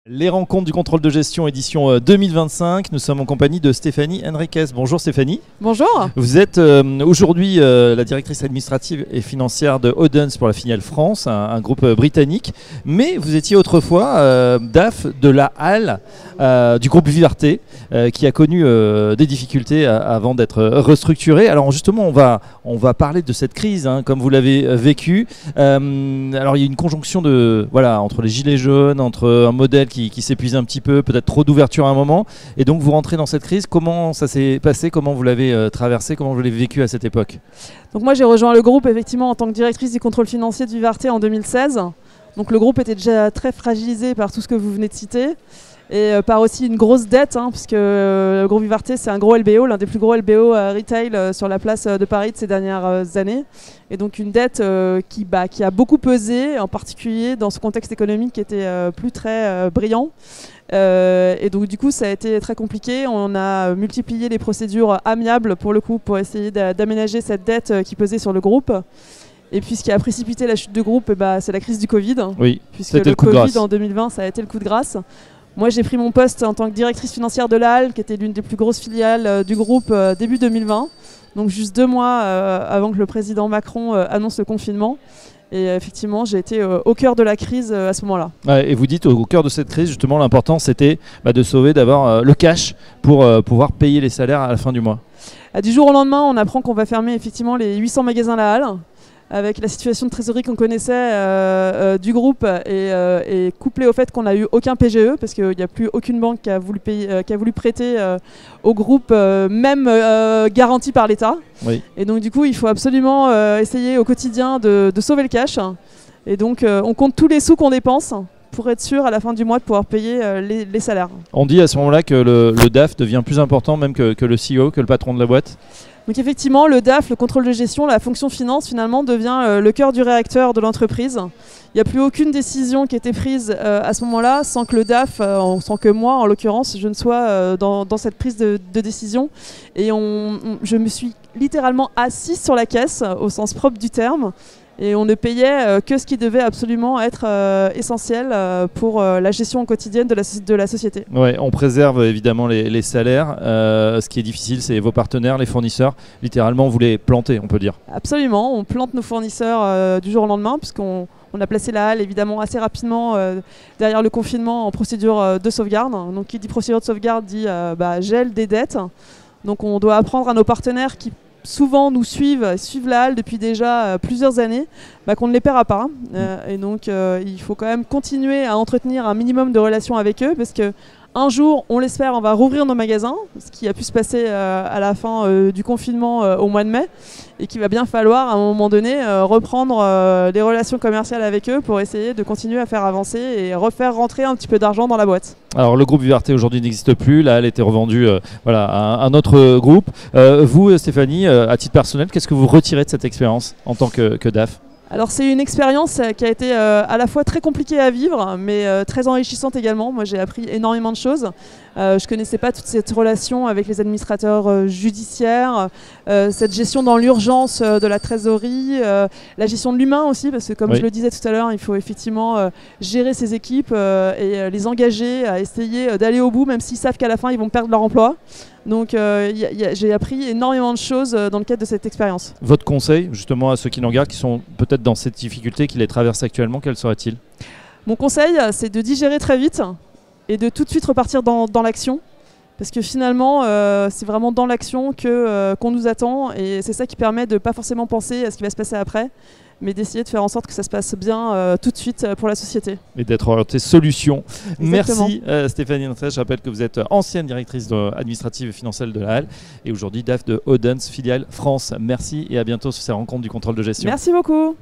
Les rencontres du contrôle de gestion édition 2025, nous sommes en compagnie de Stéphanie Henriquez. Bonjour Stéphanie. Bonjour. Vous êtes aujourd'hui la directrice administrative et financière de Audens pour la filiale France, un groupe britannique. Mais vous étiez autrefois DAF de la Halle du groupe Vivarté qui a connu des difficultés avant d'être restructuré. Alors justement, on va parler de cette crise, comme vous l'avez vécu. Alors il y a une conjonction entre les gilets jaunes, entre un modèle qui s'épuise un petit peu, peut-être trop d'ouverture à un moment, et donc vous rentrez dans cette crise. Comment ça s'est passé, comment vous l'avez traversé, comment vous l'avez vécu à cette époque? Donc moi j'ai rejoint le groupe effectivement en tant que directrice du contrôle financier de Vivarté en 2016. Donc le groupe était déjà très fragilisé par tout ce que vous venez de citer et par aussi une grosse dette, puisque le groupe Vivarté c'est un gros LBO, l'un des plus gros LBO retail sur la place de Paris de ces dernières années, et donc une dette qui a beaucoup pesé, en particulier dans ce contexte économique qui était plus très brillant. Et donc du coup ça a été très compliqué. On a multiplié les procédures amiables pour le coup pour essayer d'aménager cette dette qui pesait sur le groupe. Et puis ce qui a précipité la chute du groupe, c'est la crise du Covid. Oui, puisque le Covid en 2020 ça a été le coup de grâce. Moi j'ai pris mon poste en tant que directrice financière de la Halle, qui était l'une des plus grosses filiales du groupe début 2020. Donc juste 2 mois avant que le président Macron annonce le confinement. Et effectivement, j'ai été au cœur de la crise à ce moment-là. Ouais, et vous dites au cœur de cette crise, justement, l'important c'était de sauver, d'avoir le cash pour pouvoir payer les salaires à la fin du mois. Du jour au lendemain, on apprend qu'on va fermer effectivement les 800 magasins La Halle, avec la situation de trésorerie qu'on connaissait du groupe et couplé au fait qu'on n'a eu aucun PGE, parce qu'il n'y a plus aucune banque qui a voulu prêter au groupe, même garanti par l'État. Oui. Et donc du coup, il faut absolument essayer au quotidien de sauver le cash. Et donc on compte tous les sous qu'on dépense pour être sûr à la fin du mois de pouvoir payer les salaires. On dit à ce moment-là que le DAF devient plus important même que le CEO, que le patron de la boîte. Donc effectivement, le DAF, le contrôle de gestion, la fonction finance, finalement, devient le cœur du réacteur de l'entreprise. Il n'y a plus aucune décision qui a été prise à ce moment-là sans que le DAF, sans que moi, en l'occurrence, je ne sois dans cette prise de décision. Et je me suis littéralement assise sur la caisse, au sens propre du terme. Et on ne payait que ce qui devait absolument être essentiel pour la gestion quotidienne de la société. Ouais, on préserve évidemment les salaires. Ce qui est difficile, c'est vos partenaires, les fournisseurs. Littéralement, vous les plantez, on peut dire. Absolument, on plante nos fournisseurs du jour au lendemain, puisqu'on a placé la Halle évidemment assez rapidement derrière le confinement en procédure de sauvegarde. Donc qui dit procédure de sauvegarde dit gel des dettes. Donc on doit apprendre à nos partenaires qui souvent nous suivent la Halle depuis déjà plusieurs années, qu'on ne les paiera pas. Et donc il faut quand même continuer à entretenir un minimum de relations avec eux, parce que un jour, on l'espère, on va rouvrir nos magasins, ce qui a pu se passer à la fin du confinement au mois de mai, et qu'il va bien falloir à un moment donné reprendre des relations commerciales avec eux pour essayer de continuer à faire avancer et refaire rentrer un petit peu d'argent dans la boîte. Alors le groupe Vivarté aujourd'hui n'existe plus, la Halle a été revendue à un autre groupe. Vous Stéphanie, à titre personnel, qu'est-ce que vous retirez de cette expérience en tant que DAF ? Alors c'est une expérience qui a été à la fois très compliquée à vivre, mais très enrichissante également. Moi j'ai appris énormément de choses. Je ne connaissais pas toute cette relation avec les administrateurs judiciaires, cette gestion dans l'urgence de la trésorerie, la gestion de l'humain aussi, parce que comme je le disais tout à l'heure, il faut effectivement gérer ses équipes et les engager à essayer d'aller au bout, même s'ils savent qu'à la fin ils vont perdre leur emploi. Donc j'ai appris énormément de choses dans le cadre de cette expérience. Votre conseil justement à ceux qui nous regardent, qui sont peut-être dans cette difficulté, qui les traversent actuellement, quel serait-il ? Mon conseil, c'est de digérer très vite et de tout de suite repartir dans l'action. Parce que finalement, c'est vraiment dans l'action qu'on nous attend, et c'est ça qui permet de ne pas forcément penser à ce qui va se passer après, mais d'essayer de faire en sorte que ça se passe bien tout de suite pour la société. Et d'être orienté solution. Exactement. Merci Stéphanie Henriquez. Je rappelle que vous êtes ancienne directrice administrative et financière de la Halle et aujourd'hui DAF de Audens, filiale France. Merci et à bientôt sur ces rencontres du contrôle de gestion. Merci beaucoup.